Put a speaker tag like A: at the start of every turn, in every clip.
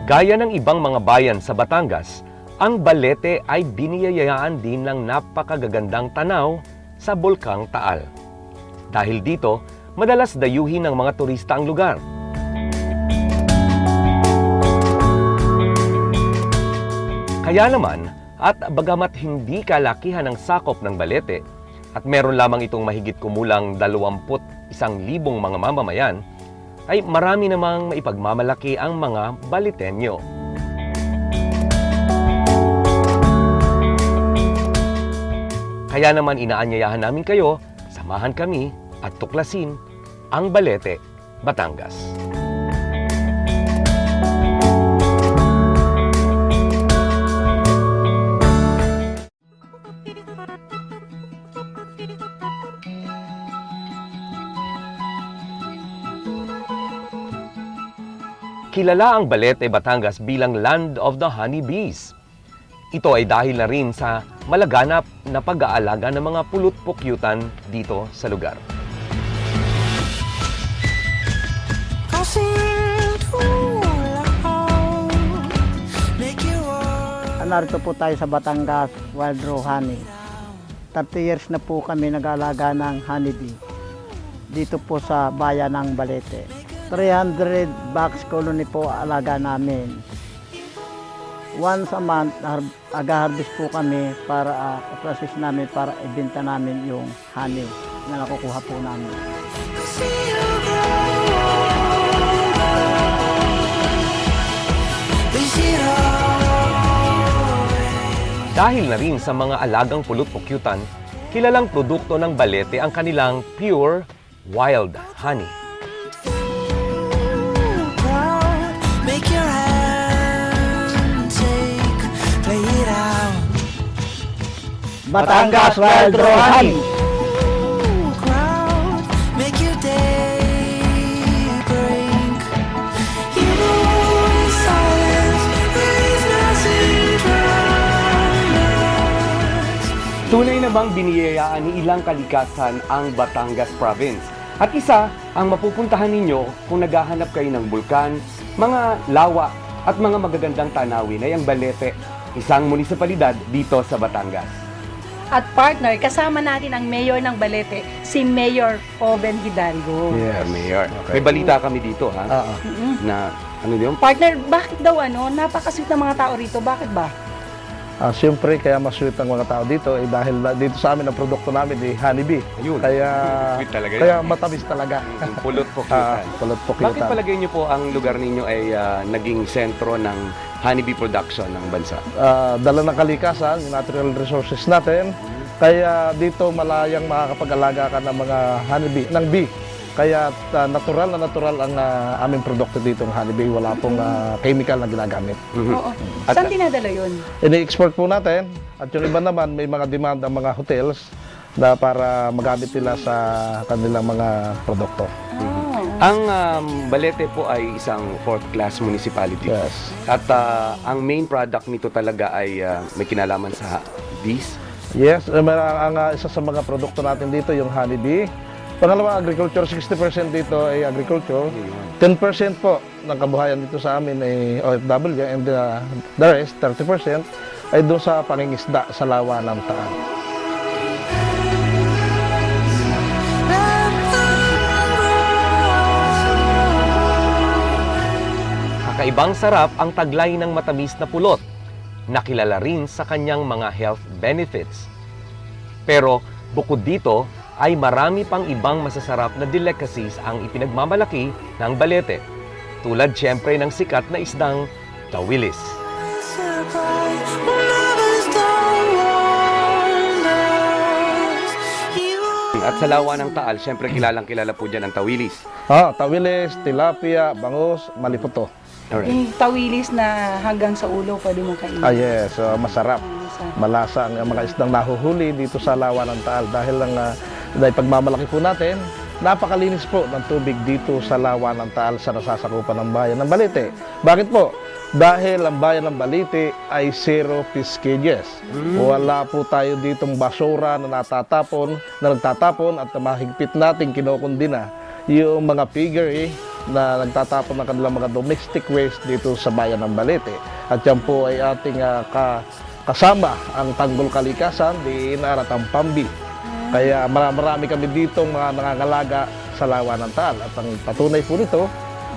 A: Gaya ng ibang mga bayan sa Batangas, ang Balete ay biniyayaan din ng napakagagandang tanaw sa Bulkang Taal. Dahil dito, madalas dayuhin ng mga turista ang lugar. Kaya naman, at bagamat hindi kalakihan ang sakop ng Balete, at meron lamang itong mahigit kumulang 21,000 mga mamamayan, ay marami namang maipagmamalaki ang mga Balitenyo. Kaya naman inaanyayahan namin kayo, samahan kami at tuklasin ang Balete, Batangas. Kilala ang Balete, Batangas bilang Land of the Honeybees. Ito ay dahil na rin sa malaganap na pag-aalaga ng mga pulot-pukyutan dito sa lugar.
B: Narito po tayo sa Batangas, Wild Raw Honey. 30 years na po kami nag-aalaga ng honeybee dito po sa bayan ng Balete. 300 box colony po alaga namin. Once a month, aga-harvest po kami para i-process namin para ibenta namin yung honey na nakukuha po namin.
A: Dahil na rin sa mga alagang pulot-pukyutan, kilalang produkto ng Balete ang kanilang pure wild honey.
B: Batangas Wild Raw Honey.
A: Tunay na bang biniyayaan ni ilang kalikasan ang Batangas Province? At isa ang mapupuntahan ninyo kung naghahanap kayo ng bulkan, mga lawa at mga magagandang tanawin ay ang Balete, isang munisipalidad dito sa Batangas.
C: At partner, kasama natin ang mayor ng Balete, si Mayor Oben Hidalgo.
A: Yes, Mayor. May balita kami dito ha, na ano yun?
C: Partner, bakit daw napakasweet ng mga tao rito? Bakit ba?
D: Siyempre, kaya masweet ang mga tao dito dahil dito sa amin ang produkto namin honeybee.
A: Ayun.
D: Kaya,
A: Sweet talaga yun.
D: kaya matamis talaga.
A: Pulot-pukyutan.
D: Pulot-pukyutan.
A: Bakit palagay niyo po ang lugar ninyo ay naging sentro ng honeybee production ng bansa?
D: Dala ng kalikasan, yung natural resources natin. Kaya dito malayang makakapag-alaga ka ng mga honeybee, ng bee. Kaya natural ang aming produkto dito ng honeybee. Wala pong chemical na ginagamit.
C: Oo. Saan dinadala yun?
D: Ini-export po natin. At yung iba naman, may mga demand ang mga hotels na para magamit nila sa kanilang mga produkto.
A: Ang Balete po ay isang fourth-class municipality.
D: Yes.
A: At ang main product nito talaga ay may kinalaman sa bees.
D: Yes, ang isa sa mga produkto natin dito yung honeybee. Pangalawa, agriculture, 60% dito ay agriculture. 10% po ng kabuhayan dito sa amin ay OFW and the rest, 30%, ay doon sa pangingisda sa lawa ng Taal.
A: Kakaibang sarap ang taglay ng matamis na pulot, nakilala rin sa kanyang mga health benefits. Pero bukod dito, ay marami pang ibang masasarap na delicacies ang ipinagmamalaki ng Balete, tulad siyempre ng sikat na isdang tawilis. At sa lawa ng Taal, siyempre kilalang-kilala po dyan ang tawilis.
D: Tawilis, tilapia, bangus, maliputo.
A: Alright.
C: Yung tawilis na hanggang sa ulo, pwede mong kainin.
D: Yes, masarap. Malasa ang mga isdang nahuhuli dito sa lawa ng Taal dahil dahil pagmamalaki po natin, napakalinis po ng tubig dito sa lawa ng Taal sa nasasakupan ng bayan ng Balete. Bakit po? Dahil ang bayan ng Balete ay zero piskages. Wala po tayo ditong basura na nagtatapon at mahigpit natin kinukundina yung mga piggery, na nagtatapon ng kanilang mga domestic waste dito sa bayan ng Balete. At yan po ay ating kasama ang Tanggol Kalikasan, Diinar at ang Pambi. Kaya marami kami dito mga nangangalaga sa lawa ng Taal. At ang patunay po nito,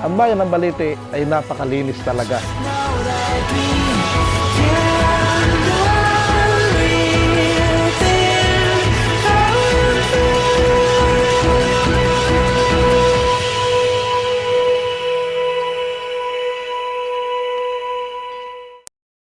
D: ang bayan ng Balete ay napakalinis talaga.
E: Now that I dream